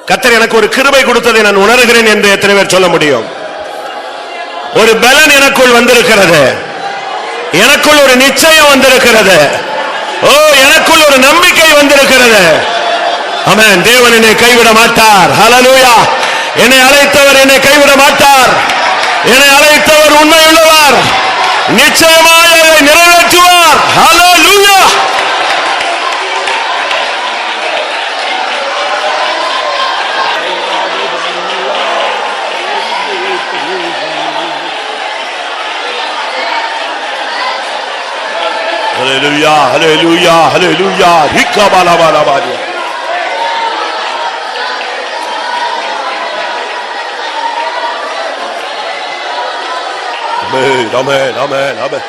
கர்த்தர் எனக்கு ஒரு கிருபை கொடுத்ததை நான் உணர்கிறேன் என்று எத்தனை பேர் சொல்ல முடியும்? ஒரு பலன் எனக்குள் வந்திருக்கிறது, எனக்குள் ஒரு நிச்சயம் வந்திருக்கிறது, ஓ எனக்குள் ஒரு நம்பிக்கை வந்திருக்கிறது. ஆமென். தேவன் என்னை கைவிட மாட்டார். ஹல்லேலூயா. என்னை அழைத்தவர் என்னை கைவிட மாட்டார். என்னை அழைத்தவர் உண்மையுள்ளவர், நிச்சயமாக அதை நிறைவேற்றுவார். ஹல்லேலூயா. ஹல்லேலூயா, ஹல்லேலூயா, ஹல்லேலூயா. ரிக்கபாலபாலபாலியா. ஆமென், ஆமென், ஆமென்,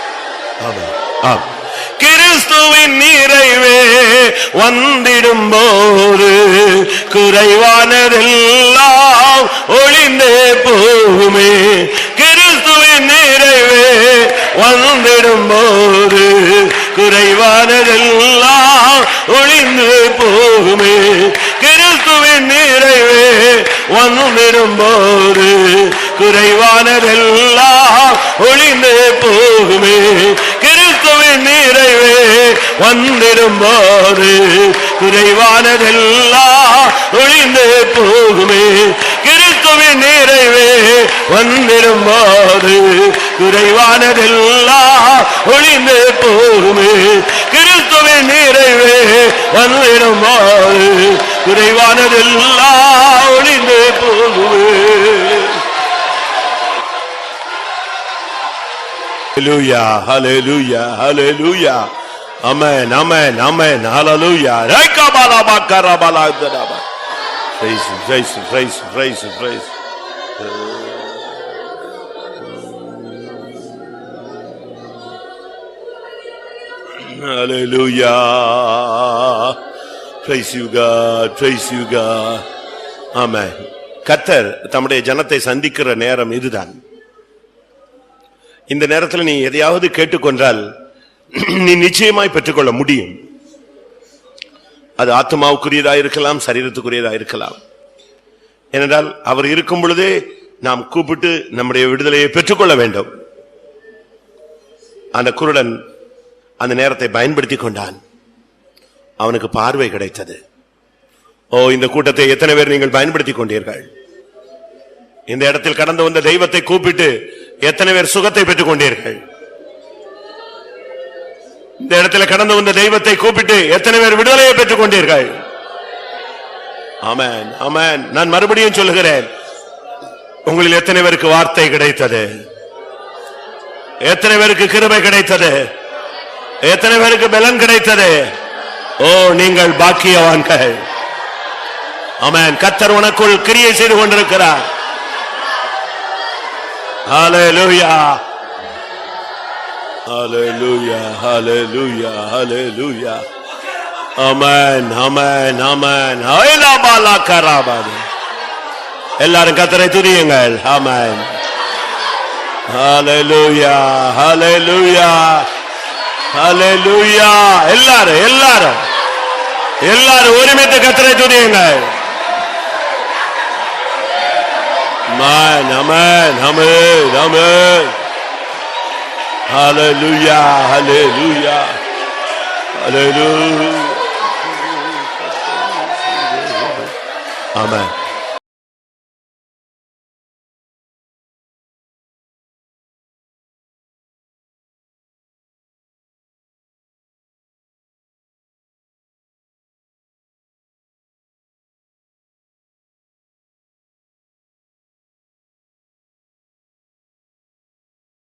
ஆமென், ஆமென். கிறிஸ்துவின் நிறைவே வந்திடும் போது குறைவானதெல்லாம் ஒளிந்தே போகுமே. கிறிஸ்துவின் நிறைவே வந்திடும் போது குறைவானதெல்லாம் ஒளிந்து போகுமே. கிறிஸ்துவின் நிறைவே வந்திடும் போது குறைவானதெல்லாம் ஒளிந்து போகுமே. கிறிஸ்துவின் நிறைவே வந்திடும் போது குறைவானதெல்லாம் ஒளிந்து போகுமே. கிறிஸ்துவின் நிறைவே வந்திடும் போது குறைவானதெல்லாம் ஒளிந்து போகுமே. கிறிஸ்துவின் நிறைவே வந்திடும் போது குறைவானதெல்லாம் ஒளிந்து போகுமே. Hallelujah, hallelujah, hallelujah. Amen, amen, amen, hallelujah. Rekabalabakarabalagadaba. Praise him, praise him, praise him, praise him, praise him. Hallelujah. Praise you God, praise you God. Amen. கர்த்தர் தம்முடைய ஜனத்தை சந்திக்கிற நேரம் இதுதான். இந்த நேரத்தில் நீ எதையாவது கேட்டுக்கொண்டால் நீ நிச்சயமாய் பெற்றுக்கொள்ள முடியும். அது ஆத்மாவுக்குரியதா இருக்கலாம், சரீரத்துக்குரியதா இருக்கலாம். ஏனென்றால் அவர் இருக்கும் பொழுதே நாம் கூப்பிட்டு நம்முடைய விடுதலையை பெற்றுக்கொள்ள வேண்டும். அந்த குருடன் அந்த நேரத்தை பயன்படுத்தி கொண்டான். அவனுக்கு பார்வை கிடைத்தது. ஓ, இந்த கூட்டத்தை எத்தனை பேர் நீங்கள் பயன்படுத்தி கொண்டீர்கள்? இந்த இடத்தில் கடந்து வந்த தெய்வத்தை கூப்பிட்டு எத்தனை பேர் சுகத்தை பெற்றுக் கொண்டீர்கள்? இந்த இடத்துல கடந்து வந்த தெய்வத்தை கூப்பிட்டு எத்தனை பேர் விடுதலையை பெற்றுக் கொண்டீர்கள்? ஆமென், ஆமென். நான் மறுபடியும் சொல்லுகிறேன், உங்களில் எத்தனை பேருக்கு வார்த்தை கிடைத்தது? எத்தனை பேருக்கு கிருபை கிடைத்தது? எத்தனை பேருக்கு பலன் கிடைத்தது? ஓ, நீங்கள் பாக்கியவான்கள். ஆமென். கர்த்தர் உனக்குள் கிரியை செய்து கொண்டிருக்கிறார். ஹல்லேலூயா, ஹல்லேலூயா, ஹல்லேலூயா, ஹல்லேலூயா. ஆமென், ஆமென், ஆமென். ஐலாபாலா கராபாது. எல்லாரும் கர்த்தரை துதியுங்கள். ஆமென். ஹல்லேலூயா, ஹல்லேலூயா, ஹல்லேலூயா. எல்லாரும் எல்லாரும் எல்லாரும் ஒருமித்து கர்த்தரை துதியுங்கள். ஆமென், ஆமென், ஆமென், ஆமென். ஹல்லேலூயா, ஹல்லேலூயா, ஹல்லேலூயா. ஆமென்.